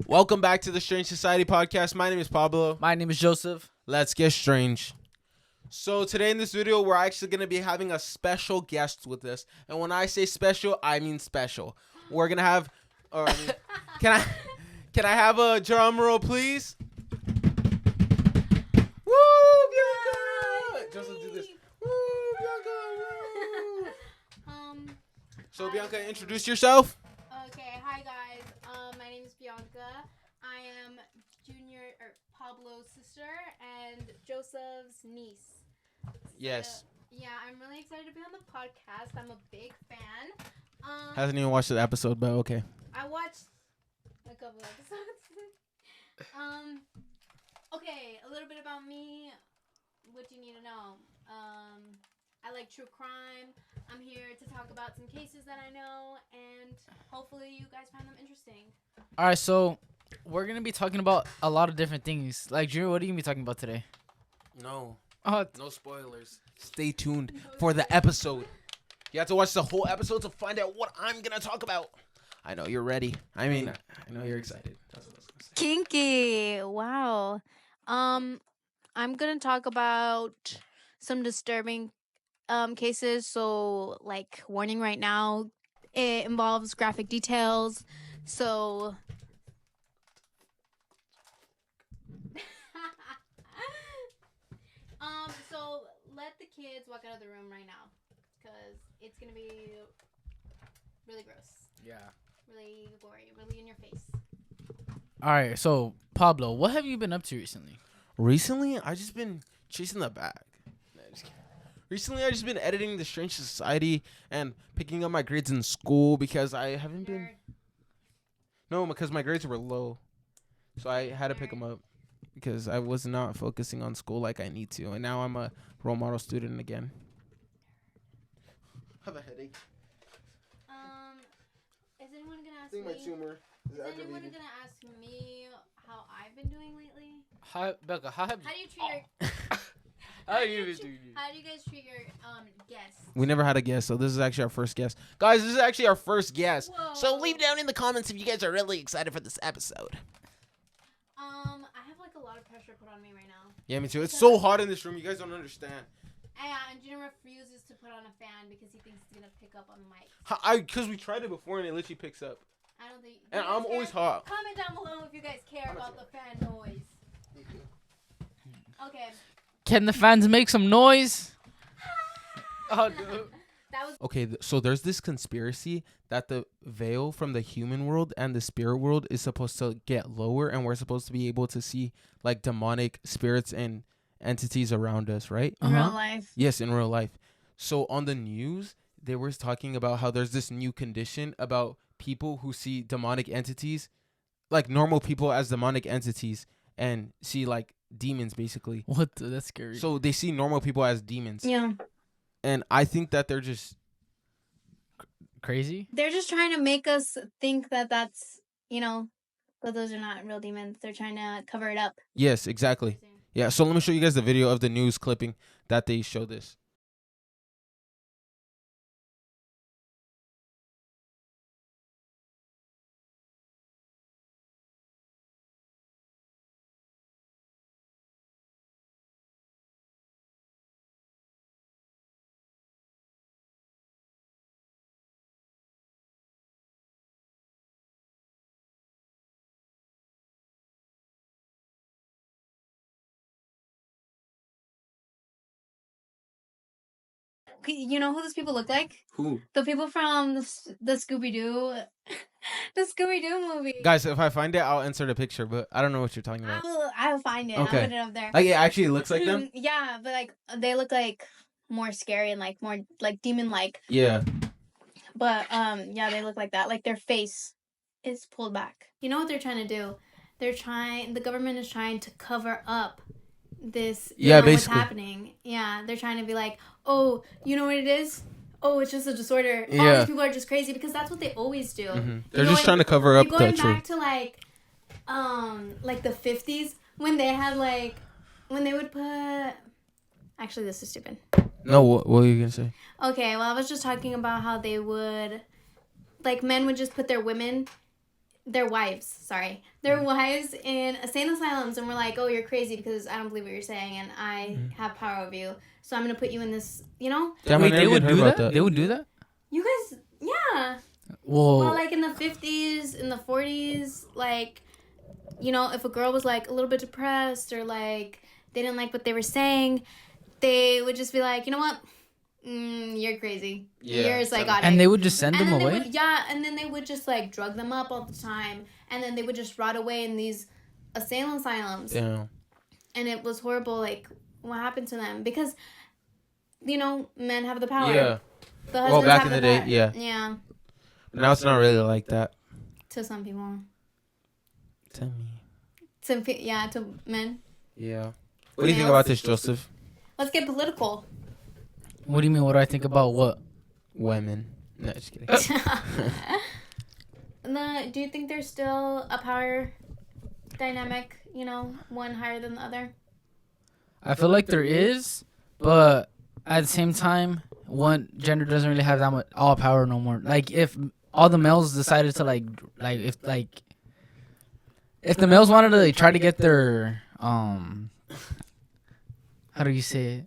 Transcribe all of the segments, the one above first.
Welcome back to the Strange Society podcast. My name is Pablo. My name is Joseph. Let's get strange. So today in this video, we're actually going to be having a special guest with us. And when I say special, I mean special. We're going to have... can I have a drum roll, please? Woo, Bianca! Joseph, do this. Woo, Bianca! Woo. So, Bianca, introduce yourself. Okay, hi guys. My name is Bianca. I am Pablo's sister and Joseph's niece. Yes. Yeah, I'm really excited to be on the podcast. I'm a big fan. Hasn't even watched the episode, but okay. I watched a couple episodes. Okay, a little bit about me. What do you need to know? I like true crime. I'm here to talk about some cases that I know, and hopefully you guys find them interesting. All right, so we're going to be talking about a lot of different things. Like, Drew, what are you going to be talking about today? No Oh, spoilers. Stay tuned for the episode. You have to watch the whole episode to find out what I'm going to talk about. I know you're ready. I mean, I know you're excited. That's what I was going to say. Kinky. Wow. I'm going to talk about some disturbing cases. So, like, warning right now, it involves graphic details. So, so let the kids walk out of the room right now, because it's going to be really gross. yeah. Really gory, really in your face. All right, so Pablo, what have you been up to recently? Recently, I've just been chasing the bag. No, just kidding. Recently, I've just been editing The Strange Society and picking up my grades in school because I haven't been... No, because my grades were low. So I had to pick them up because I was not focusing on school like I need to. And now I'm a role model student again. I have a headache. Is anyone going to I ask think me... my tumor is Is anyone aggravating. going to ask me how I've been doing lately? Becca, how How do you treat your... How do you do? How do you guys treat your guests? We never had a guest, so this is actually our first guest. Guys, this is actually our first guest. Whoa. So leave down in the comments if you guys are really excited for this episode. I have like a lot of pressure put on me right now. Yeah, me too. It's so hot in this room. You guys don't understand. And Junior refuses to put on a fan because he thinks it's gonna pick up on the mic. Because we tried it before and it literally picks up. I don't think. And I'm always hot. Comment down below if you guys care about the fan noise. Okay. Can the fans make some noise? Oh, dude. That was. Okay, so there's this conspiracy that the veil from the human world and the spirit world is supposed to get lower, and we're supposed to be able to see like demonic spirits and entities around us, right? Uh-huh. Real life. Yes, in real life. So on the news, they were talking about how there's this new condition about people who see demonic entities, like normal people as demonic entities, and see like demons basically. What? That's scary. So they see normal people as demons. Yeah. And I think that they're just... Crazy? They're just trying to make us think that that's, but those are not real demons. They're trying to cover it up. Yes, exactly. Yeah, so let me show you guys the video of the news clipping that they show this. You know who those people look like? Who? The people from the Scooby-Doo, the Scooby-Doo movie. Guys, if I find it, I'll insert a picture, but I don't know what you're talking about. I will find it. Okay. I'll put it up there. Like, it actually looks like them? Yeah, but like they look like more scary and like more like demon-like. Yeah. But yeah, they look like that. Like their face is pulled back. You know what they're trying to do? The government is trying to cover up this. Yeah, what's basically. happening. Yeah, they're trying to be like, oh, you know what it is? Oh, it's just a disorder. All Yeah. these people are just crazy because that's what they always do. Mm-hmm. They're just trying to cover up the going truth. back to like the 50s when they had like when they would put. Actually, this is stupid. No, what were you gonna say? Okay, well, I was just talking about how they would, like, men would just put their women their wives, in insane asylums, and we're like, oh, you're crazy because I don't believe what you're saying, and I have power over you, so I'm gonna put you in this, Damn, I Wait, never they would even do heard about that? They would do that? You guys, yeah. Whoa. Well, like in the 50s, in the 40s, like, if a girl was like a little bit depressed or like they didn't like what they were saying, they would just be like, you know what? You're crazy. Yeah. You're psychotic. And they would just send them away? And then they would just like drug them up all the time. And then they would just rot away in these insane asylums. Yeah. And it was horrible, like, what happened to them. Because, men have the power. Yeah. The Well, husbands back have in the the day, power. yeah. Yeah. Now it's not really like that. To some people. To me. To men. Yeah. What do you think about this, Joseph? Let's get political. What do you mean? What do I think about what? Women. No, just kidding. Do you think there's still a power dynamic, one higher than the other? I feel like there is, but at the same time, one gender doesn't really have that much all power no more. Like if all the males decided to if the males wanted to try to get their how do you say it?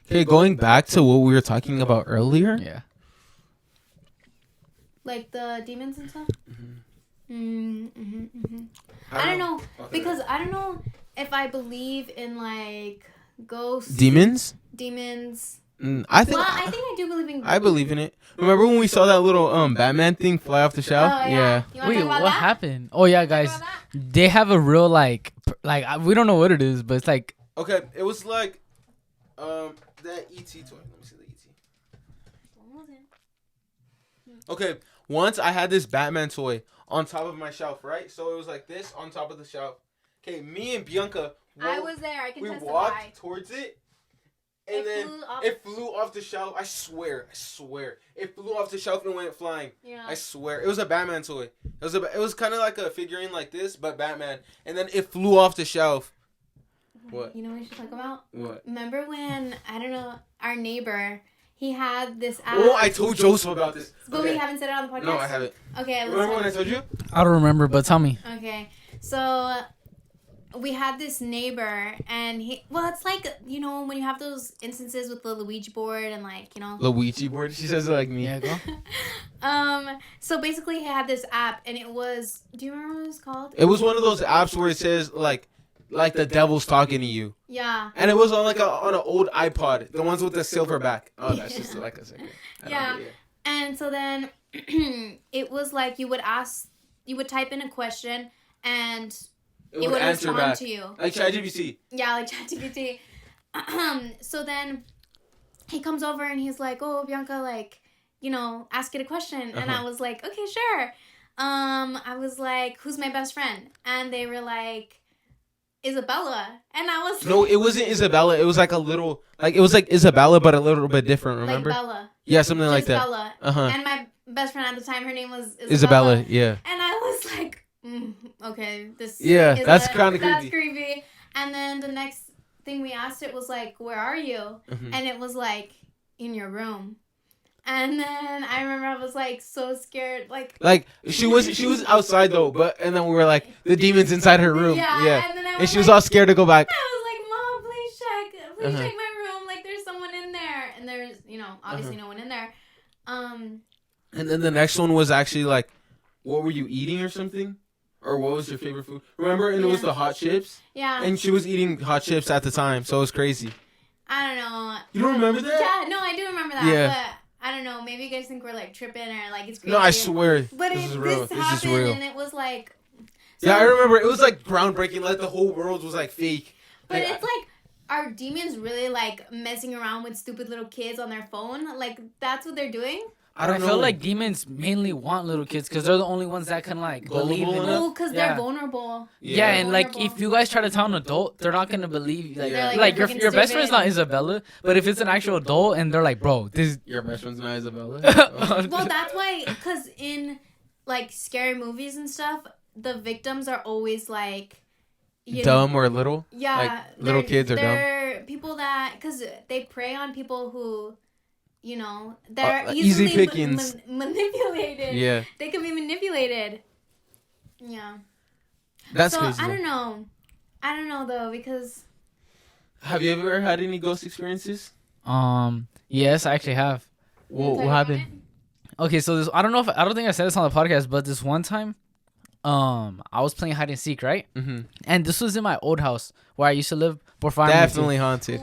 Okay, going back to what we were talking about earlier. Yeah. Like the demons and stuff? I don't know. Because I don't know if I believe in like ghosts. Demons? I think I do believe in. I believe in it. Remember when we saw that little Batman thing fly off the shelf? Oh, yeah. You wanna Wait, talk about what that? happened? Oh yeah, guys, Talk about they have a real we don't know what it is, but it's like Okay, it was like that ET toy. Let me see the ET. What was it? Okay, once I had this Batman toy on top of my shelf, right? So it was like this on top of the shelf. Okay, me and Bianca. I was there. I can we testify. walked towards it, and then It it flew off the shelf. I swear, it flew off the shelf and went flying. Yeah. I swear, it was a Batman toy. It was kind of like a figurine like this, but Batman. And then it flew off the shelf. What? You know what we should talk about? What? Remember when, I don't know, our neighbor, he had this app. Oh, I told Joseph about this. But we haven't said it on the podcast? No, I haven't. Okay, Remember when I told you? I don't remember, but tell me. Okay, so we had this neighbor, and it's like, when you have those instances with the Luigi board and Luigi board. She says it like me. Yeah, go. So basically he had this app, and it was, do you remember what it was called? It was one of those apps where it says like the devil's talking to you. Yeah. And it was on on an old iPod, the ones with the silver back. Oh, that's just like a second. Yeah. And so then it was like you would type in a question, and it would answer respond back. to you. Like ChatGPT. Yeah, like ChatGPT. So then he comes over and he's like, "Oh, Bianca, ask it a question." And I was like, "Okay, sure." I was like, "Who's my best friend?" And they were like, "Isabella." And I was No, it wasn't Isabella. It was like a little, it was like Isabella, but a little bit different. Remember? like Bella. Yeah, something like that. Bella. Uh-huh. And my best friend at the time, her name was Isabella. Yeah. And I was like, okay, this. Yeah, is that's kind of That's creepy. creepy. And then the next thing we asked it was like, "Where are you?" Mm-hmm. And it was like, "In your room." And then I remember I was like so scared, like she was outside though, and then we were like the demons inside her room. Yeah. And then and she was all scared to go back. I was like, "Mom, please check my room. Like there's someone in there." And there's obviously no one in there. And then the next one was actually like, what were you eating or something? Or what was your favorite food? Remember? And it was the hot chips. Yeah. And she was eating hot chips at the time, so it was crazy. I don't know. You don't remember that? Yeah, no, I do remember that. Yeah. But I don't know. Maybe you guys think we're like tripping or like it's crazy. No, I swear. But this is real. this This is happened real. and it was like. Yeah, I remember. It was like groundbreaking. Like the whole world was like fake. But it's like, are demons really like messing around with stupid little kids on their phone? Like that's what they're doing? I feel like demons mainly want little kids because they're the only ones that can believe in it. Oh, because they're vulnerable. Yeah, and vulnerable. if you guys try to tell an adult, they're not gonna believe. Like, your you're best freaking friend's not Isabella, but if it's an actual adult and they're like, bro, this Your best friend's not Isabella. Well, that's why, because in like scary movies and stuff, the victims are always like dumb or little. Yeah, like little kids are dumb. They're people that, because they prey on people who they're easy easily pickings. manipulated. Yeah. They can be manipulated. Yeah. That's so crazy. I don't know though, because Have you ever had any ghost experiences? Yes, I actually have. What happened? Okay, so I don't think I said this on the podcast, but this one time, I was playing hide and seek, right? Mm-hmm. And this was in my old house where I used to live before I moved to. Definitely haunted.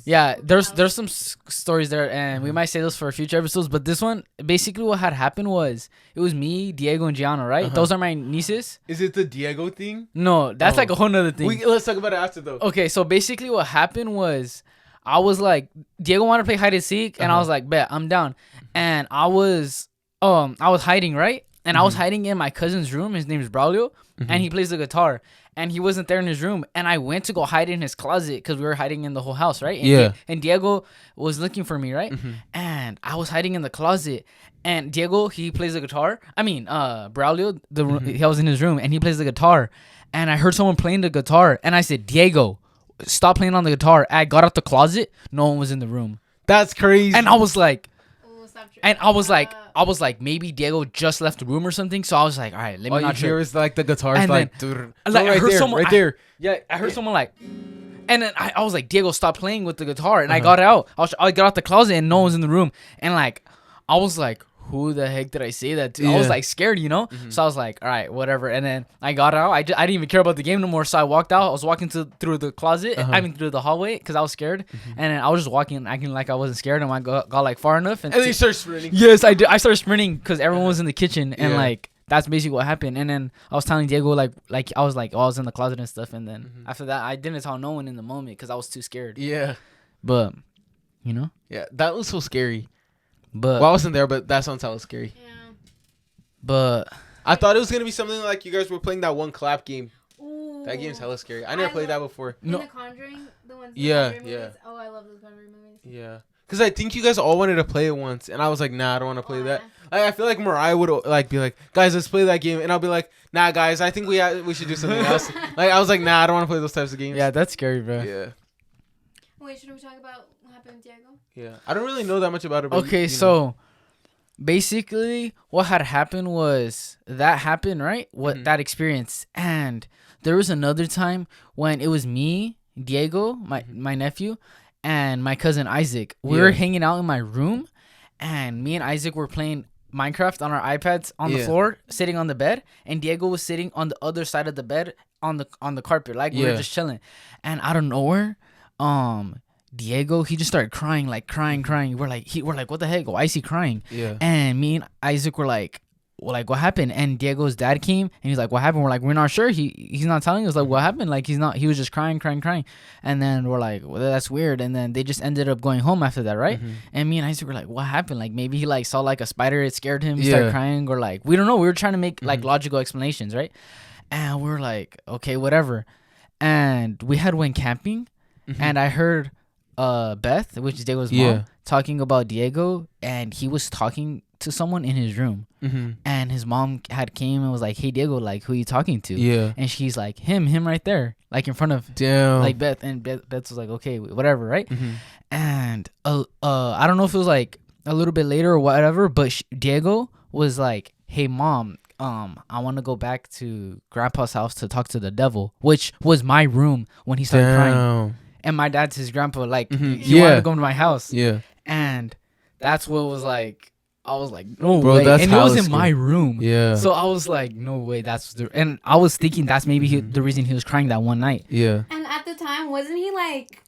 Yeah, there's some stories there, and we might say this for future episodes. But this one, basically, what had happened was it was me, Diego, and Gianna, right? Uh-huh. Those are my nieces. Is it the Diego thing? No, that's like a whole nother thing. Let's talk about it after though. Okay, so basically, what happened was I was like, Diego wanted to play hide and seek, and I was like, bet, I'm down. And I was hiding, right? And I was hiding in my cousin's room. His name is Braulio, and he plays the guitar. And he wasn't there in his room. And I went to go hide in his closet because we were hiding in the whole house, right? And and Diego was looking for me, right? And I was hiding in the closet. And Diego, he plays the guitar. I mean, Braulio, he was in his room, and he plays the guitar. And I heard someone playing the guitar. And I said, Diego, stop playing on the guitar. I got out the closet. No one was in the room. That's crazy. And I was like... And I was like, maybe Diego just left the room or something. So I was like, all right, let me not hear is like the guitar's and like, then, I heard someone right there. I heard someone like, and then I was like, Diego, stop playing with the guitar. And I got out. I got out the closet and no one was in the room. And like, I was like, who the heck did I say that to? I was like scared, So I was like, all right, whatever. And then I got out. I didn't even care about the game no more. So I walked out. I was walking through the closet. I mean, through the hallway because I was scared. And then I was just walking, acting like I wasn't scared. And I got like far enough. And then you started sprinting. Yes, I did. I started sprinting because everyone was in the kitchen. And like, that's basically what happened. And then I was telling Diego, like I was like, I was in the closet and stuff. And then after that, I didn't tell no one in the moment because I was too scared. Yeah. But, Yeah, that was so scary. But I wasn't there, but that sounds hella scary. Yeah. But I thought it was gonna be something like you guys were playing that one clap game. Ooh. That game's hella scary. I never played that before. In No. The Conjuring, the ones. Yeah, Conjuring movies? Oh, I love those Conjuring movies. Yeah, because I think you guys all wanted to play it once, and I was like, nah, I don't want to play that. I feel like Mariah would like be like, guys, let's play that game, and I'll be like, nah, guys, I think we should do something else. Like I was like, nah, I don't want to play those types of games. yeah, that's scary, bro. Yeah. Wait, should we talk about what happened with Diego? Yeah, I don't really know that much about it. But Okay, so basically what had happened was that happened, right? That experience. And there was another time when it was me, Diego, my nephew, and my cousin Isaac. We were hanging out in my room, and me and Isaac were playing Minecraft on our iPads on the floor, sitting on the bed, and Diego was sitting on the other side of the bed on the carpet, like we were just chilling. And out of nowhere, Diego, he just started crying. We're like, what the heck? Why is he crying? Yeah. And me and Isaac were like, what happened? And Diego's dad came and he's like, what happened? We're like, we're not sure. He's not telling us like what happened. Like he was just crying. And then we're like, well, that's weird. And then they just ended up going home after that, right? And me and Isaac were like, what happened? Like maybe he like saw like a spider, it scared him, he started crying, or like we don't know. We were trying to make like logical explanations, right? And we were like, okay, whatever. And we had went camping, and I heard Beth, which is Diego's mom, talking about Diego, and he was talking to someone in his room, and his mom had came and was like, hey Diego, like who are you talking to? And she's like, him right there, like in front of like Beth, and Beth was like, okay, whatever, right? And I don't know if it was like a little bit later or whatever, but Diego was like, hey mom, I want to go back to grandpa's house to talk to the devil, which was my room when he started crying. And my dad's his grandpa, like he wanted to go to my house. And that's what was like, I was like, no way. And it was in my room. So I was like, no way. And I was thinking that's maybe the reason he was crying that one night. And at the time, wasn't he like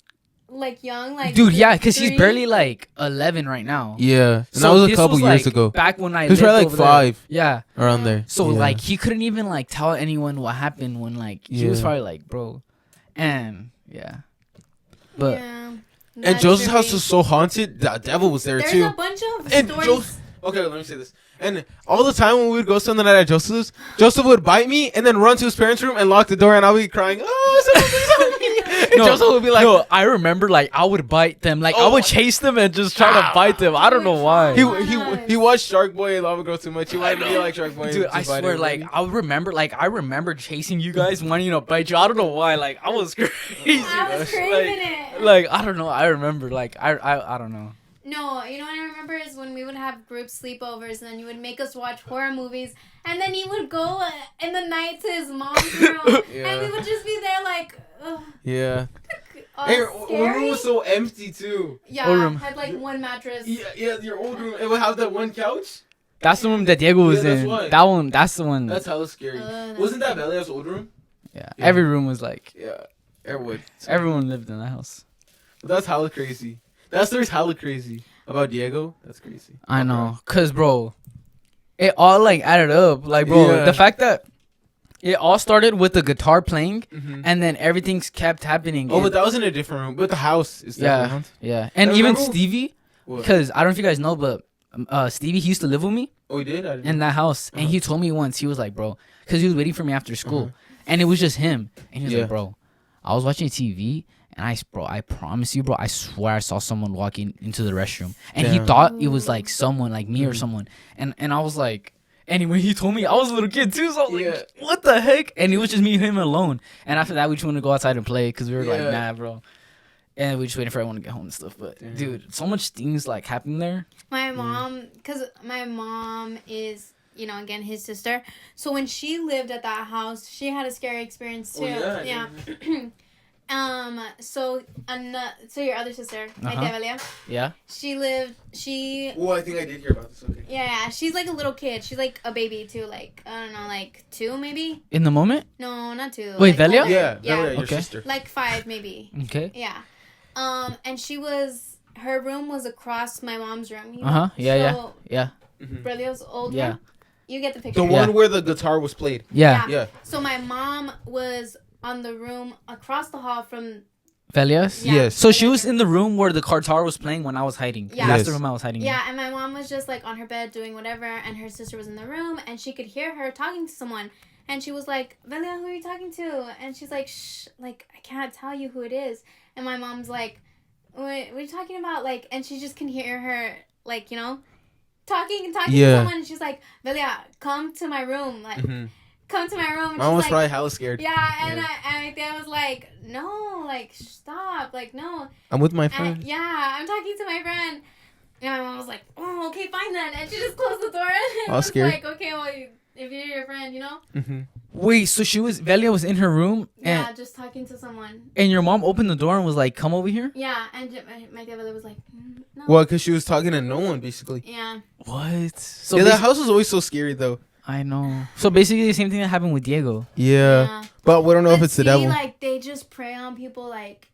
young, like dude? Yeah, because he's barely like 11 right now. And so that was a couple years ago. Back when I he was probably like 5. Yeah, around there. So like he couldn't even like tell anyone what happened when like he was probably like, bro, and but and Joseph's house was so haunted. The devil was there too. There's a bunch of stories. Okay, let me say this. And all the time when we would go spend the night at Joseph's, Joseph would bite me and then run to his parents' room and lock the door, and I'll be crying, oh, someone please help me. And Joseph would be like, no, I remember like I would bite them, like I would chase them and just try to bite them. I don't know why. He watched Shark Boy and Lava Girl too much. He wanted to be like Shark Boy. Dude, I swear, like I remember chasing you guys, wanting to bite you. I don't know why. Like I was crazy. I was craving it. Like I don't know. I remember. Like I don't know. No, you know what I remember is when we would have group sleepovers, and then you would make us watch horror movies, and then he would go in the night to his mom's room, and we would just be there like, ugh. Yeah. Oh, Hey, your old room was so empty too. Yeah, Old room. had like one mattress. Yeah, your old room. It would have that one couch. That's the room that Diego was Yeah, that's in. why. That one. That's the one. That's hella scary. That's Wasn't that Belia's old room? Yeah. Yeah. Every room was like. Yeah. Everyone. Everyone lived in that house. That's hella crazy. That story's hella crazy. About Diego? That's crazy. I know, cause bro, it all like added up. Like bro, Yeah. the fact that it all started with the guitar playing, Mm-hmm. and then everything's kept happening. Oh, but that was in a different room. But the house is yeah, different. yeah, and I even remember- Stevie, What? cause I don't know if you guys know, but Stevie, he used to live with me Oh, he did? I didn't in that house, and he told me once he was like, bro, cause he was waiting for me after school, and it was just him, and he was Yeah. like, bro, I was watching TV. And I promise you, bro, I swear I saw someone walking into the restroom. And he Damn. thought it was like someone, like me or someone. And I was like, and when he told me, I was a little kid too. So I was like, what the heck? And it was just me and him alone. And after that, we just wanted to go outside and play because we were like, Yeah. nah, bro. And we just waiting for everyone to get home and stuff. But Damn. dude, so much things like happen there. My mom, because my mom is, you know, again, his sister. So when she lived at that house, she had a scary experience too. Oh, Yeah. So your other sister, my Uh-huh. tia Belia, Yeah. she Oh, I think I did hear about this. Okay. yeah, she's like a little kid. She's like a baby too, like, I don't know, like 2 maybe? In the moment? No, not 2. Wait, like, Velia? older. Yeah, Yeah. Belia, your Okay. sister. Like 5 maybe. Okay. Yeah. And her room was across my mom's room. You know? Uh-huh. Yeah, so, yeah. Mhm. Brilio's old Yeah. room. You get the picture. The Yeah. one where the guitar was played. Yeah. Yeah. So my mom was on the room across the hall from. Velias? Yeah. Yes. So she was in the room where the guitar was playing when I was hiding. Yeah. That's Yes. the room I was hiding in. Yeah, and my mom was just like on her bed doing whatever, and her sister was in the room, and she could hear her talking to someone, and she was like, "Velia, who are you talking to?" And she's like, "Shh, like I can't tell you who it is." And my mom's like, "What are you talking about?" Like, and she just can hear her, like, you know, talking to Yeah. someone, and she's like, "Velia, come to my room, like, Mm-hmm. come to my room." And Mom was she's probably like, hella scared. yeah, and Yeah. my dad was like, "No, like, stop, like, no." I'm with my And, friend. yeah, I'm talking to my friend. And my mom was like, "Oh, okay, fine then." And she just closed the door. And All was scared. like, "Okay, well, if you're your friend, you know." Mm-hmm. Wait, so Velia was in her room and Yeah, just talking to someone. your mom opened the door and was like, come over here? Yeah, and my dad was like, "No." Well, because she was talking to no one, basically. Yeah. What? So Yeah, that basi- house was always so scary, though. I know. So basically the same thing that happened with Diego. Yeah. But we don't know if But it's the see, devil. like, they just prey on people, like,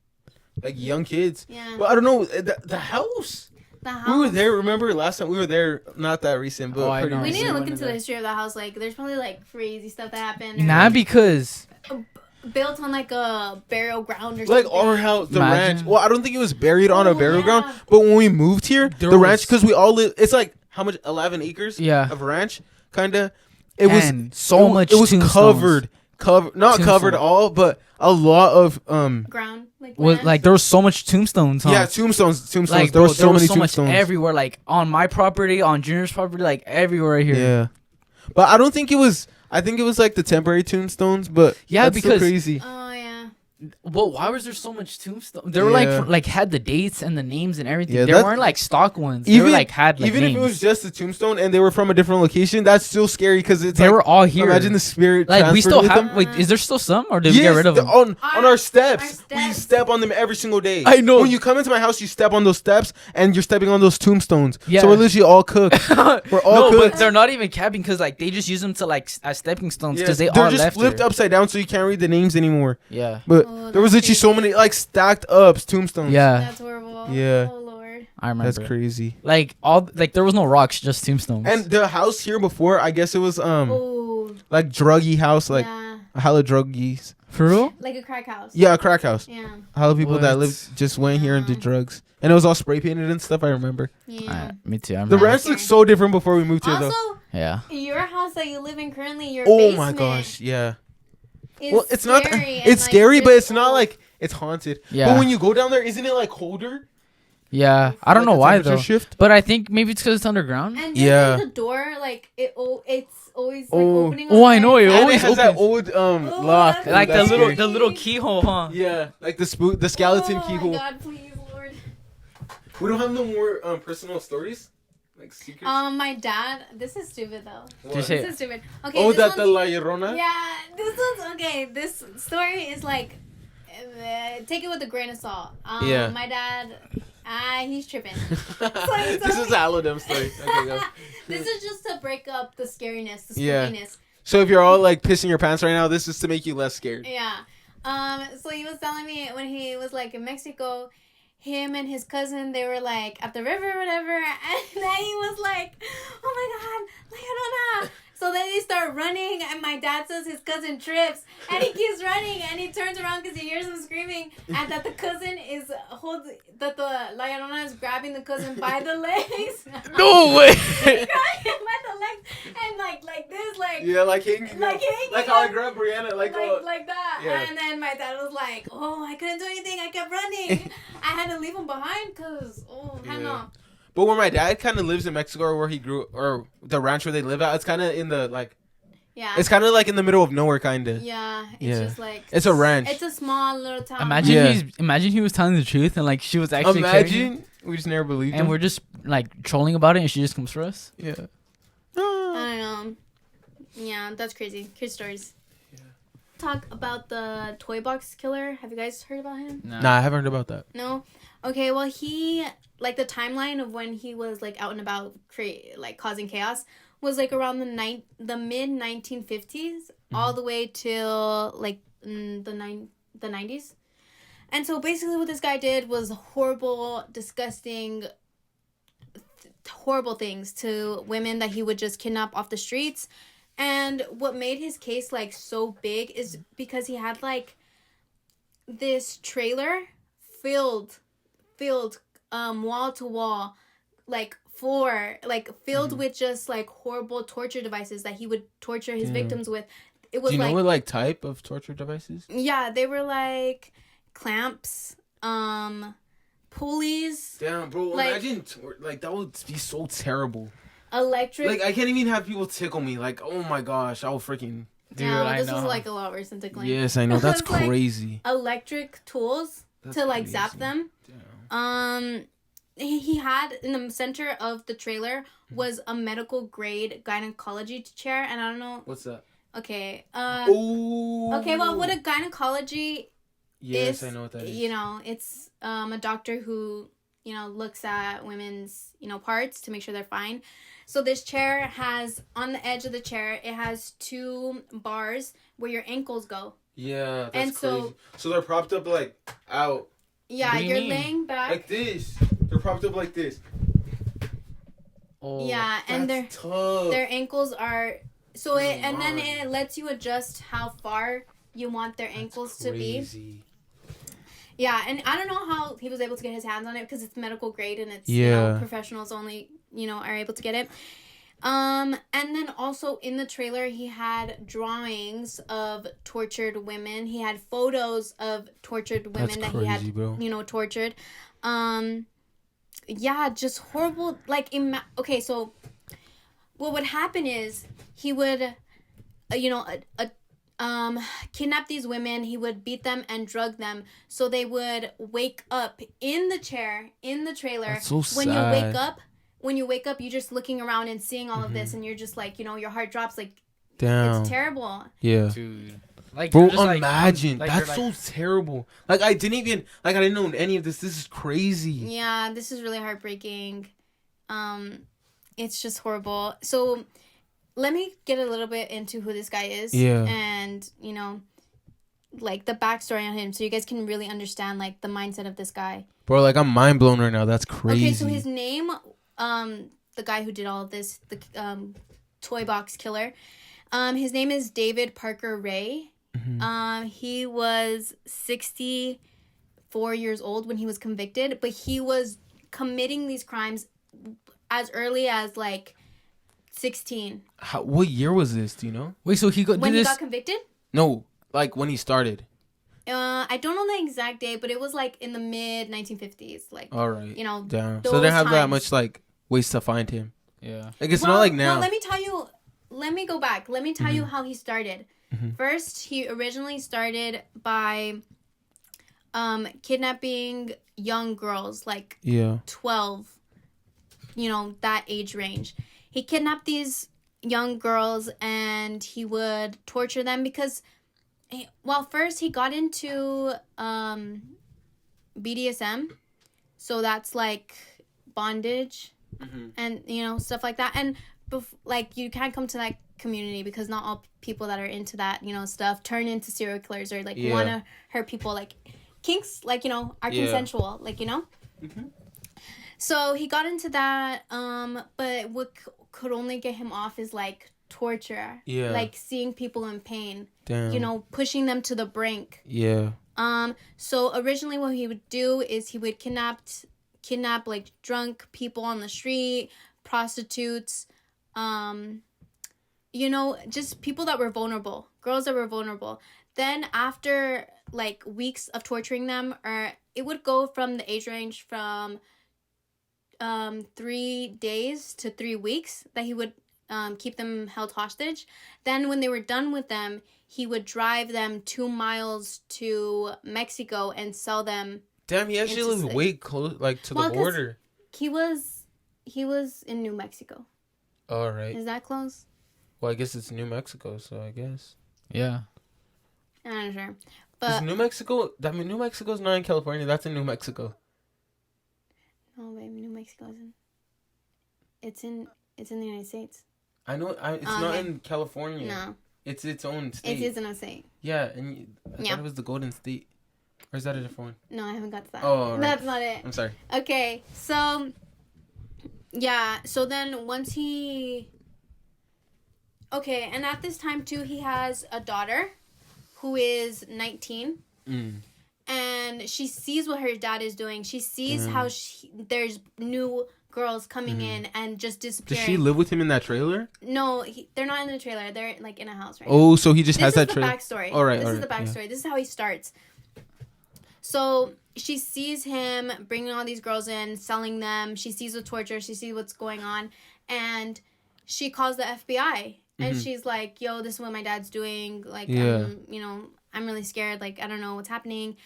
Like young kids. yeah. But I don't know. The house. The house. We were there. Remember last time we were there? Not that recent, but Oh, I pretty know. We need recent. to look One into of the the- history of the house. Like, there's probably, like, crazy stuff that happened. Or, Nah, because built on, like, a burial ground or Like something. our house, the Imagine. ranch. Well, I don't think it was buried on a Oh, burial yeah. ground. But when we moved here, There the ranch, was- because we all live. It's like how much? 11 acres. Yeah. Of ranch, kinda. It was And so much It was tombstones. not covered Tombstones. all, but a lot of Ground. Like, was land. like there was so much tombstones, huh? yeah, tombstones. Like There bro, was so many so much tombstones. everywhere, like on my property, on Junior's property, like everywhere here. Yeah, but I don't think it was. I think it was like the temporary tombstones, but Yeah, that's so because- crazy. Oh, yeah. Well, why was there so much tombstones? They were Yeah. like had the dates and the names and everything. Yeah, They that- weren't like stock ones. They Even were like had like even names. if it was just a tombstone and they were from a different location, that's still scary because it's they like, were all here. imagine the spirit. like we transferred still with have. them. Wait, is there still some, or did we Yes, get rid of them? on our Our steps. We steps. step on them every single day. I know. When you come into my house, you step on those steps and you're stepping on those tombstones. Yeah. So we're literally all cooked. We're all No, cooked. but they're not even capping because like they just use them to like as stepping stones because Yes, they they're all just left flipped here. upside down so you can't read the names anymore. Yeah, But Oh, there was that's literally so crazy. many like stacked up tombstones. yeah, That's horrible. Yeah. Oh, Lord. I remember. That's crazy. Like all like there was no rocks, just tombstones. And the house here before, I guess it was Oh, like druggy house, like yeah. hella druggies. for real? Like a crack house. Yeah, a crack house. Yeah. Hella people that What? lived just went here and did drugs, and it was all spray painted and stuff. I remember. Yeah. Me too. I The remember. ranch looked so different before we moved here, Also, though. Yeah. your house that you live in currently, your Oh basement my gosh, yeah. is Well, it's not. scary and, It's like, scary, but really it's not old. like it's haunted. Yeah. But when you go down there, isn't it like colder? Yeah. I don't Like know a why temperature though. Shift? But I think maybe it's because it's underground. And Yeah. yeah. The door, like it's always like Oh. opening. Oh, on I know, its it side. And it always has that opens. old Oh, lock. that's Like the That's little scary. the little keyhole, huh? Yeah, like the skeleton Oh keyhole. my God, please, Lord. We don't have no more personal stories, like secrets. My dad. This is stupid though. Just This say is stupid. Okay. Oh, this that the one's- La Llorona. Yeah, this one's okay. This story is like, take it with a grain of salt. Yeah. My dad, he's tripping. This is a Alabama story. Okay, go. This is just to break up the scariness, the Yeah. spookiness. So if you're all like pissing your pants right now, this is to make you less scared. Yeah. So he was telling me when he was like in Mexico, him and his cousin, they were like at the river or whatever, and then he was like, "Oh my God, La Llorona!" So then they start running, and my dad says his cousin trips, and he keeps running, and he turns around because he hears him screaming, and that the cousin is that the La Llorona is grabbing the cousin by the legs. No way. Grabbing him by the legs, and like this, like Yeah, like hanging. Like hanging Like how I up. grabbed Brianna, like that. Yeah. And then my dad was like, "Oh, I couldn't do anything. I kept running. I had to leave him behind because hell Yeah. no." But where my dad kind of lives in Mexico, or where he grew, or the ranch where they live at, it's kind of in the like. Yeah. It's kind of like in the middle of nowhere, kind of. Yeah. It's Yeah. just like. It's a ranch. It's a small little town. Imagine he was telling the truth and like she was actually carrying him, Imagine we just never believed and him. we're just like trolling about it and she just comes for us. Yeah. I don't know. Yeah, that's crazy. Kid stories. Yeah. Talk about the toy box killer. Have you guys heard about him? Nah, I haven't heard about that. No. Okay, well he like the timeline of when he was like out and about causing chaos was like around the mid 1950s all the way till like the 90s. And so basically what this guy did was horrible, disgusting, horrible things to women that he would just kidnap off the streets. And what made his case like so big is because he had like this trailer filled wall to wall, like filled with just like horrible torture devices that he would torture his victims with. It was Do you like, know what like type of torture devices? yeah, they were like clamps, pulleys, Damn, bro. Like- Imagine like that would be so terrible. electric. Like I can't even have people tickle me. Like oh my gosh, I will freaking. Dude, no, I this know. was like a lot worse than tickling. Yes, I know. That's It's like- crazy. Electric tools That's to like zap crazy. them. Damn. He had in the center of the trailer was a medical grade gynecology chair, and I don't know. What's that? Okay. Oh. Okay. Well, what a gynecology Yes, is, I know what that is. you know, it's a doctor who looks at women's parts to make sure they're fine. So this chair has on the edge of the chair it has 2 bars where your ankles go. Yeah, that's And so- crazy. So they're propped up like out Yeah, What do you you're mean? laying back. like this. They're propped up like this. Oh, Yeah, and That's tough. their ankles are so it and then Lord. it lets you adjust how far you want their ankles to be. Crazy. Yeah, and I don't know how he was able to get his hands on it because it's medical grade and it's Yeah. professionals only are able to get it. And then also in the trailer he had drawings of tortured women. He had photos of tortured women That's that crazy, he had bro. tortured. Yeah, just horrible. Like okay, so what would happen is he would kidnap these women. He would beat them and drug them so they would wake up in the chair in the trailer. That's so When sad. you wake up you're just looking around and seeing all of this and you're just like your heart drops like Damn. it's terrible. Yeah. dude. Like, Bro, you're just, like, imagine. like, That's you're, so terrible. Like, I didn't know any of this. This is crazy. Yeah, this is really heartbreaking. It's just horrible. So let me get a little bit into who this guy is. Yeah. And, like the backstory on him so you guys can really understand like the mindset of this guy. Bro, like, I'm mind blown right now. That's crazy. Okay, so his name, the guy who did all of this, the toy box killer, his name is David Parker Ray. Mm-hmm. He was 64 years old when he was convicted, but he was committing these crimes as early as like 16. What year was this? Do you know? Wait, so he When did he this? got convicted? No, like when he started. I don't know the exact date, but it was like in the mid 1950s. Like, All right. Damn. So they those didn't have that times. much like ways to find him. Yeah. Like it's not like now. Well, let me tell you. Let me go back. Let me tell you how he started. Mhm. First, he originally started by kidnapping young girls, like Yeah. 12, that age range. He kidnapped these young girls and he would torture them because, first he got into BDSM. So that's like bondage and, stuff like that. And you can't come to that community because not all people that are into that, stuff turn into serial killers or want to hurt people. Like kinks, are consensual, So he got into that, but what could only get him off is like torture. Yeah. Like seeing people in pain. Damn. Pushing them to the brink. Yeah. So originally what he would do is he would kidnap like drunk people on the street, prostitutes, just people that were vulnerable, girls that were vulnerable. Then after like weeks of torturing them, or it would go from the age range from 3 days to 3 weeks that he would keep them held hostage. Then when they were done with them, he would drive them 2 miles to Mexico and sell them. Damn, he actually lived way close, like to the border. He was in New Mexico. All right. Is that close? Well, I guess it's New Mexico, so I guess. Yeah. I'm not sure. But is New Mexico? I mean, New Mexico's not in California. That's in New Mexico. No, babe, New Mexico isn't. It's in the United States. I know. It's not in California. No. It's its own state. It is a state. Yeah, and I thought it was the Golden State. Or is that a different one? No, I haven't got to that. Oh, right. That's not it. I'm sorry. Okay, so yeah, so then once he. Okay, and at this time too, he has a daughter, who is 19. And she sees what her dad is doing. She sees how there's new girls coming in and just disappearing. Does she live with him in that trailer? No, they're not in the trailer. They're like in a house right now. So he just has that trailer. trailer. This is the backstory. All right. This is the backstory. Yeah. This is how he starts. So she sees him bringing all these girls in, selling them. She sees the torture. She sees what's going on. And she calls the FBI. And she's like, yo, this is what my dad's doing. Like, I'm really scared. Like, I don't know what's happening.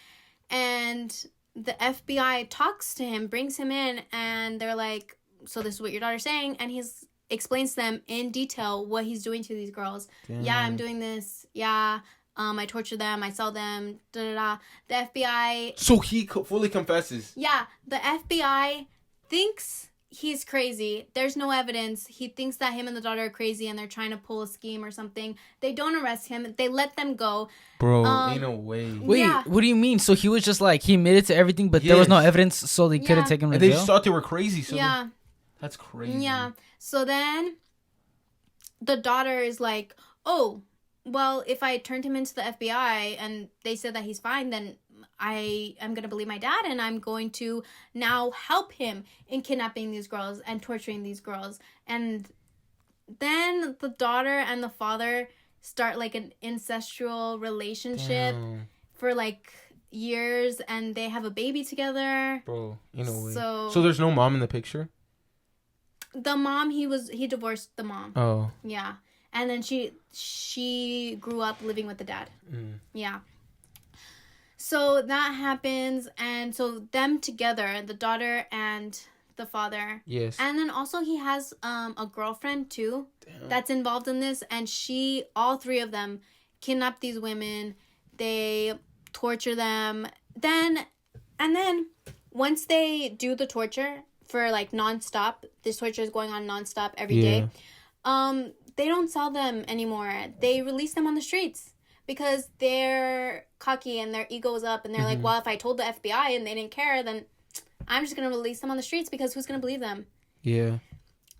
And the FBI talks to him, brings him in, and they're like, so this is what your daughter's saying. And he explains to them in detail what he's doing to these girls. Damn. Yeah, I'm doing this. Yeah, I torture them. I sell them. Da-da-da. The FBI... So he fully confesses. Yeah, the FBI thinks he's crazy. There's no evidence. He thinks that him and the daughter are crazy and they're trying to pull a scheme or something. They don't arrest him. They let them go. Bro, ain't no way. Wait, what do you mean? So he was just like, he admitted to everything, but there was no evidence, so they couldn't take him to jail? And they just thought they were crazy. So that's crazy. Yeah. So then the daughter is like, oh, well, if I turned him into the FBI and they said that he's fine, then I am going to believe my dad and I'm going to now help him in kidnapping these girls and torturing these girls. And then the daughter and the father start like an incestual relationship for like years and they have a baby together. Bro, you know way. So there's no mom in the picture? The mom, he divorced the mom. Oh. Yeah. And then she grew up living with the dad. Yeah. So that happens, and so them together, the daughter and the father. Yes. And then also he has a girlfriend too. Damn. That's involved in this, and all three of them kidnap these women. They torture them. Then once they do the torture for like nonstop, this torture is going on nonstop every day. They don't sell them anymore. They release them on the streets. Because they're cocky and their ego's up and they're like, well, if I told the FBI and they didn't care, then I'm just going to release them on the streets because who's going to believe them? Yeah.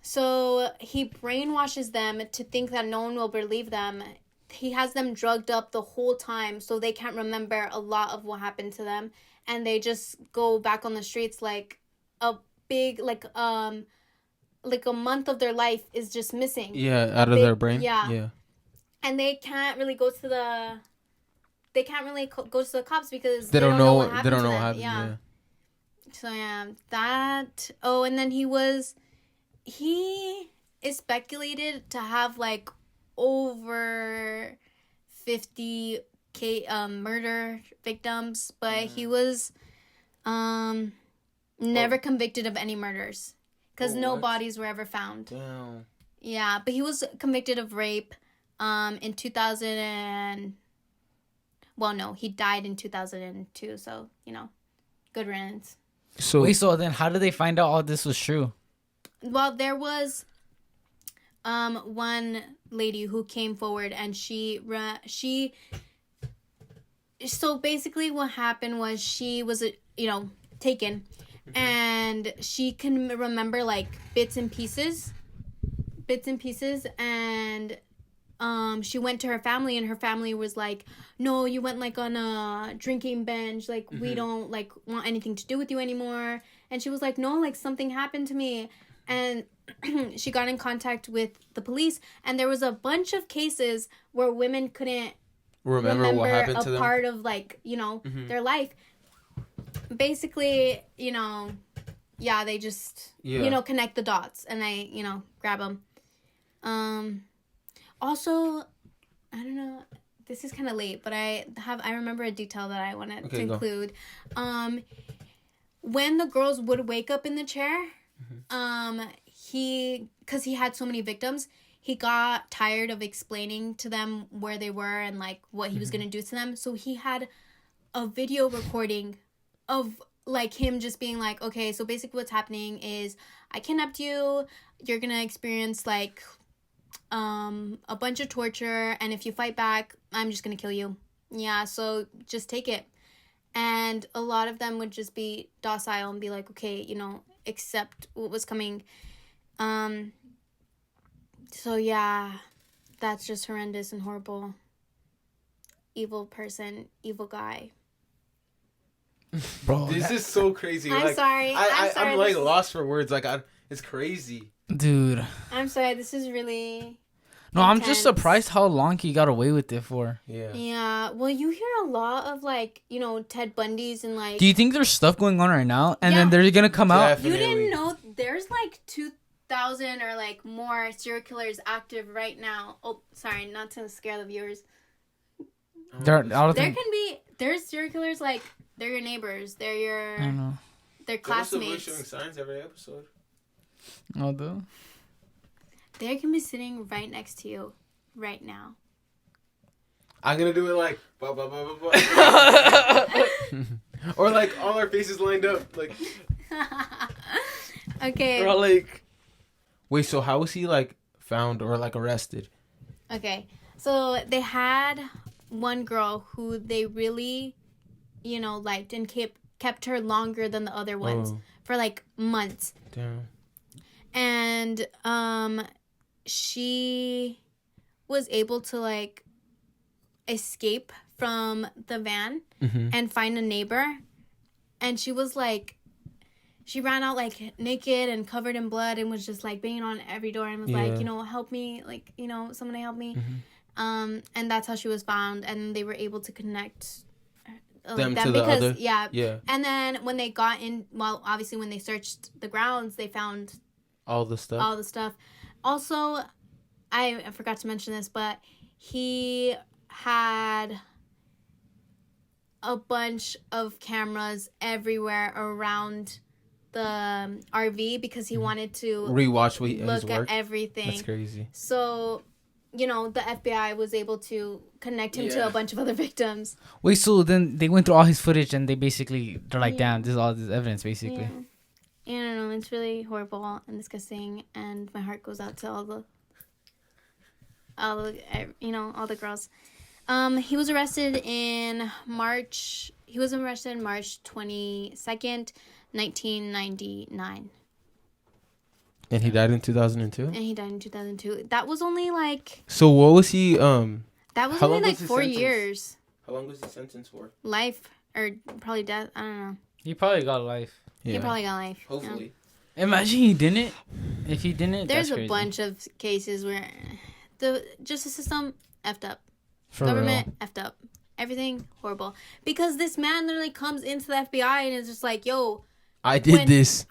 So he brainwashes them to think that no one will believe them. He has them drugged up the whole time so they can't remember a lot of what happened to them. And they just go back on the streets like a big, like a month of their life is just missing. Yeah, out of their brain. Yeah. And they can't really go to the cops because they don't know what happened. They don't know to what them. happened. Yeah. So yeah, that. Oh, and then he is speculated to have like over 50 murder victims, but he was never convicted of any murders because no bodies were ever found. Damn. Yeah, but he was convicted of rape in 2000 and... Well, no, he died in 2002, so, good riddance. So Wait, so then how did they find out all this was true? Well, there was one lady who came forward, and she so basically what happened was she was taken, and she can remember like bits and pieces, and she went to her family, and her family was like, no, you went like on a drinking binge, like we don't like want anything to do with you anymore. And she was like, no, like something happened to me. And she got in contact with the police, and there was a bunch of cases where women couldn't remember what happened to a them? part of like their life. Basically, they just connect the dots, and they grab them. Also, I don't know, this is kind of late, but I remember a detail that I wanted to include. When the girls would wake up in the chair, because he had so many victims, he got tired of explaining to them where they were and like what he was going to do to them. So he had a video recording of like him just being like, okay, so basically what's happening is I kidnapped you. You're going to experience like a bunch of torture, and if you fight back, I'm just gonna kill you. Yeah, so just take it. And a lot of them would just be docile and be like, okay, accept what was coming. So yeah, that's just horrendous and horrible. Evil person, evil guy. Bro, this is so crazy. I'm sorry. I'm like lost for words. Like it's crazy. Dude. I'm sorry, this is really No, intense. I'm just surprised how long he got away with it for. Yeah. Yeah. Well, you hear a lot of like, Ted Bundy's and like... Do you think there's stuff going on right now? And then they're going to come out? Definitely. You didn't know there's like 2,000 or like more serial killers active right now. Oh, sorry, not to scare the viewers. There's serial killers like, they're your neighbors. They're your... I don't know. They're classmates. They're showing signs every episode. Oh, dude. They can be sitting right next to you right now. I'm gonna do it like bah, bah, bah, bah, bah. Or like all our faces lined up like. Okay. Or like. Wait, so how was he like found or like arrested? Okay, so they had one girl who they really, liked and kept her longer than the other ones for like months. Damn. And she was able to like escape from the van and find a neighbor, and she was like, she ran out like naked and covered in blood and was just like banging on every door and was like, help me, like, somebody help me. And that's how she was found, and they were able to connect them to the other. Yeah. And then when they got in, well, obviously when they searched the grounds, they found all the stuff. Also, I forgot to mention this, but he had a bunch of cameras everywhere around the RV because he wanted to rewatch look at everything. That's crazy. So, the FBI was able to connect him to a bunch of other victims. Wait, so then they went through all his footage and they're like, damn, this is all this evidence, basically. Yeah. I don't know. It's really horrible and disgusting, and my heart goes out to all the girls. He was arrested in March. He was arrested on March 22nd, 1999. And he died in 2002? And he died in 2002. That was only like... So what was he... That was only like 4 sentence? Years. How long was he sentenced for? Life. Or probably death. I don't know. He probably got life. Yeah. He probably got life. Hopefully. Yeah. Imagine he didn't. If he didn't, there's that's a bunch of cases where the justice system effed up. For government effed up. Everything horrible. Because this man literally comes into the FBI and is just like, yo, I did this.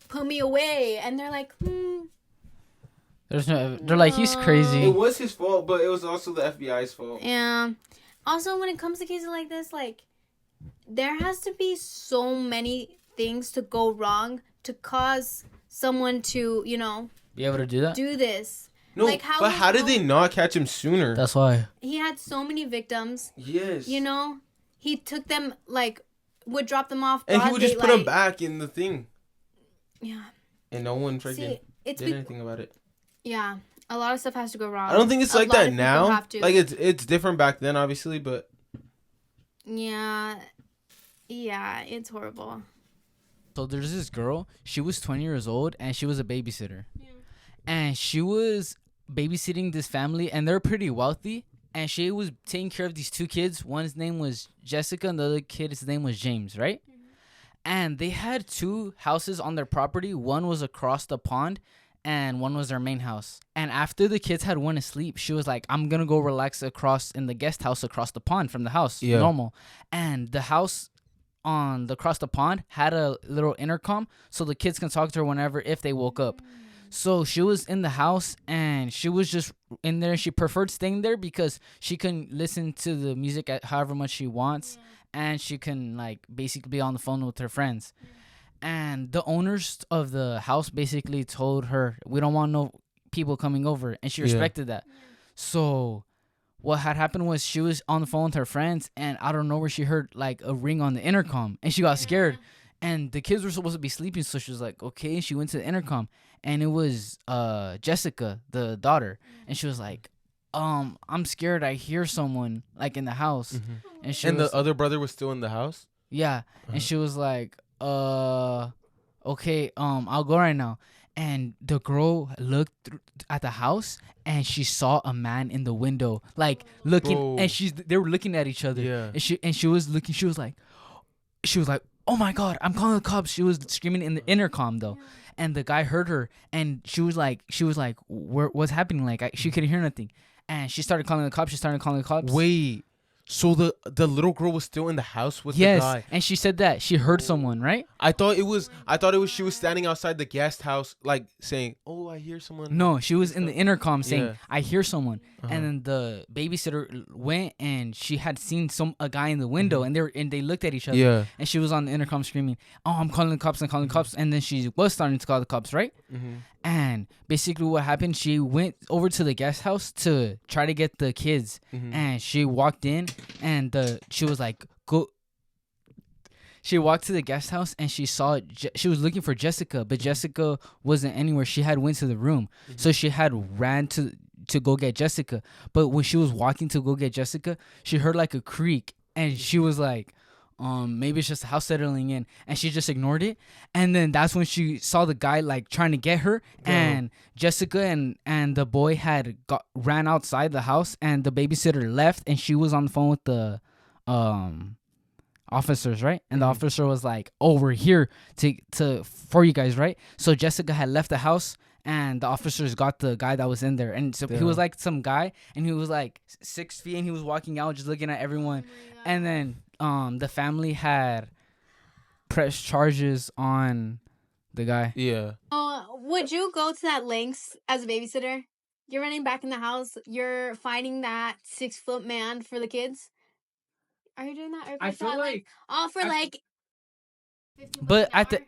Put me away. And they're like, They're like, he's crazy. It was his fault, but it was also the FBI's fault. Yeah. Also, when it comes to cases like this, like, there has to be so many things to go wrong to cause someone to, Be able to do that. do this. No, Like, how did they not catch him sooner? That's why. He had so many victims. Yes. He took them, like, would drop them off. And he would just put them back in the thing. Yeah. And no one freaking did anything about it. Yeah. A lot of stuff has to go wrong. I don't think it's like that now. Like, to. it's different back then, obviously, but... Yeah. Yeah, it's horrible. So there's this girl. She was 20 years old, and she was a babysitter. Yeah. And she was babysitting this family, and they're pretty wealthy. And she was taking care of these two kids. One's name was Jessica, and the other kid's name was James, right? Mm-hmm. And they had two houses on their property. One was across the pond, and one was their main house. And after the kids had went to sleep, she was like, I'm going to go relax across in the guest house across the pond from the house. Yeah. Normal. And the house across the pond had a little intercom so the kids can talk to her whenever if they woke up. So she was in the house, and she was just in there. She preferred staying there because she can listen to the music at however much she wants, and she can, like, basically be on the phone with her friends. And the owners of the house basically told her, we don't want no people coming over, and she respected that. So what had happened was she was on the phone with her friends, and out of nowhere she heard, like, a ring on the intercom, and she got scared. And the kids were supposed to be sleeping, so she was like, okay. She went to the intercom, and it was Jessica, the daughter. And she was like, I'm scared. I hear someone, like, in the house. Mm-hmm. And the other brother was still in the house? Yeah. Uh-huh. And she was like, okay, I'll go right now. And the girl looked at the house, and she saw a man in the window, like, looking. Bro. And they were looking at each other. Yeah. And she was looking. She was like, oh my God, I'm calling the cops. She was screaming in the intercom though. And the guy heard her, and she was like, what's happening? Like, she couldn't hear nothing. And she started calling the cops. Wait, so the little girl was still in the house with the guy? Yes, and she said that she heard someone, right? I thought it was she was standing outside the guest house, like, saying, oh, I hear someone. No, she was in the intercom saying, I hear someone. Uh-huh. And then the babysitter went, and she had seen a guy in the window, and they looked at each other. Yeah. And she was on the intercom screaming, oh, I'm calling the cops. And then she was starting to call the cops, right? Mm-hmm. And basically what happened, she went over to the guest house to try to get the kids. Mm-hmm. And she walked in, and she was like, go. She walked to the guest house, and she was looking for Jessica, but Jessica wasn't anywhere. She had went to the room. Mm-hmm. So she had ran to go get Jessica. But when she was walking to go get Jessica, she heard, like, a creak, and she was like, maybe it's just a house settling in, and she just ignored it. And then that's when she saw the guy, like, trying to get her. And Jessica and the boy ran outside the house, and the babysitter left, and she was on the phone with the officers, right? And the officer was like, oh, we're here for you guys, right? So Jessica had left the house, and the officers got the guy that was in there. And so he was like some guy, and he was like 6 feet, and he was walking out just looking at everyone. And then the family had pressed charges on the guy. Yeah. Would you go to that lengths as a babysitter? You're running back in the house. You're fighting that 6-foot man for the kids. Are you doing that? Or I feel like for like. But at the.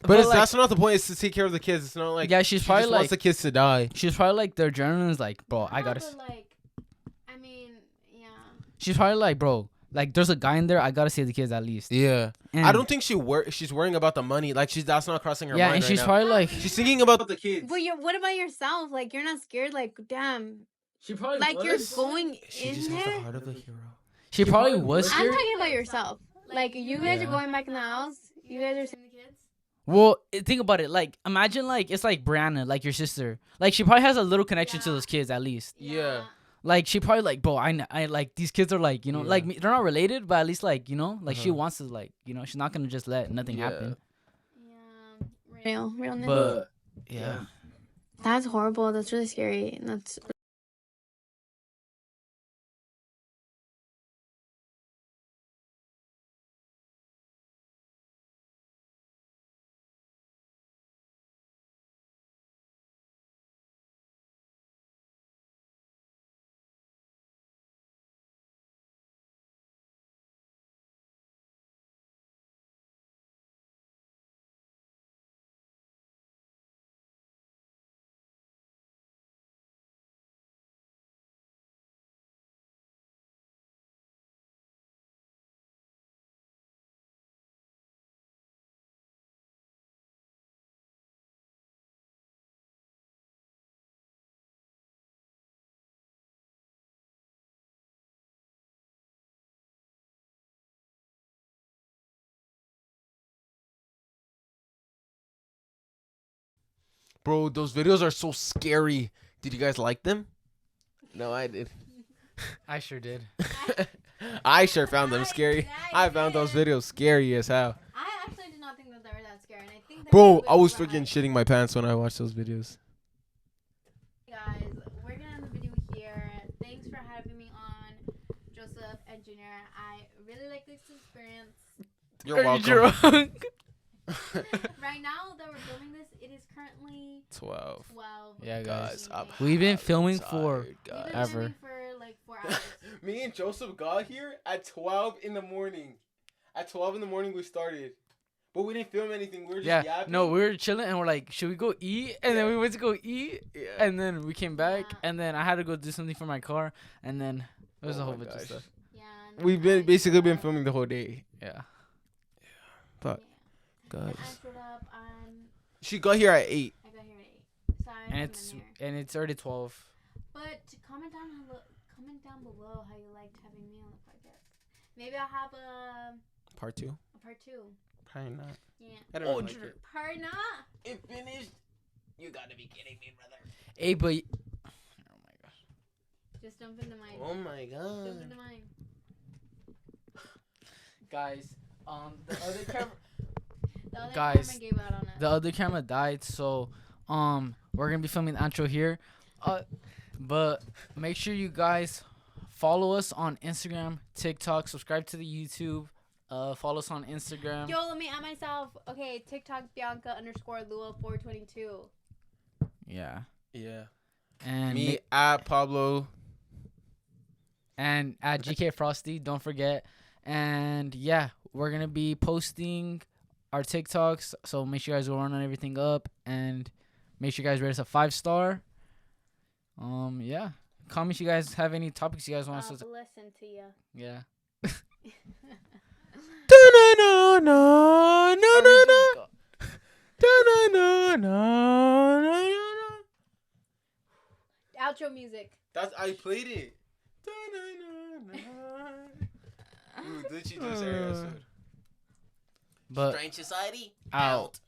But that's not the point. It's to take care of the kids. It's not like she's probably just wants the kids to die. She's probably like, their adrenaline's like, bro, I gotta. Like, I mean, yeah. She's probably like, bro, like, there's a guy in there. I gotta save the kids at least. Yeah. And I don't think she's worrying about the money. Like, that's not crossing her mind. Yeah, and she's probably like, she's thinking about the kids. But what about yourself? Like, you're not scared. Like, damn. She probably like was. You're going she in just there. has the heart of a hero. She probably was scared. I'm talking about yourself. Like, you guys are going back in the house. You guys are seeing the kids. Well, think about it. Like, imagine, like, it's like Brianna, like your sister. Like, she probably has a little connection to those kids at least. Yeah. Like, she probably like, bro, I like, these kids are like, you know, like, they're not related, but at least, like, you know, like, she wants to, like, you know, she's not gonna just let nothing happen. Yeah. Realness. But yeah. That's horrible. That's really scary. That's Bro, those videos are so scary. Did you guys like them? No, I did. I sure did. I sure found them scary. I found those videos scary as hell. I actually did not think that they were that scary, and I think that Bro, I was freaking shitting my pants when I watched those videos. Guys, we're gonna end the video here. Thanks for having me on, Joseph and Junior. I really like this experience. You're welcome. Drunk? Right now that we're filming this, it is currently 12. 12. Yeah, guys. We've been filming for We've been ever. filming for like 4 hours. Me and Joseph got here at 12 in the morning. At 12 in the morning we started. But we didn't film anything. We were just yapping. No, we were chilling and we're like, should we go eat? And then we went to go eat. Yeah. And then we came back. Yeah. And then I had to go do something for my car. And then there was Oh a whole my bunch of gosh. stuff. Yeah. We've been basically been filming the whole day. Yeah. But Yeah. guys, I showed up on. she got here at 8. I got here at 8. Sorry, And I'm it's here. it's already 12. But comment down below how you liked having me on the podcast. Maybe I'll have a Part 2? part 2. Probably not. Yeah. I don't like it. Part not. It finished. You gotta be kidding me, brother. Hey, but oh my gosh. Just jump into mine. Oh my Jump god. into mine. Guys, the other camera The other Guys, camera gave out on us. the other camera died, so we're gonna be filming the outro here. But make sure you guys follow us on Instagram, TikTok, subscribe to the YouTube, follow us on Instagram. Yo, let me add myself. Okay, TikTok Bianca_Lua422. Yeah. Yeah. And Me at Pablo. and at GK Frosty, don't forget. And yeah, we're gonna be posting our TikToks, so make sure you guys go run on everything up and make sure you guys rate us a 5-star. Yeah. Comment if you guys have any topics you guys want us to. Listen to you. Yeah. No, no, no, no, no. Outro music. That's I played it. Ooh, did she do this every episode? But Strange Society out.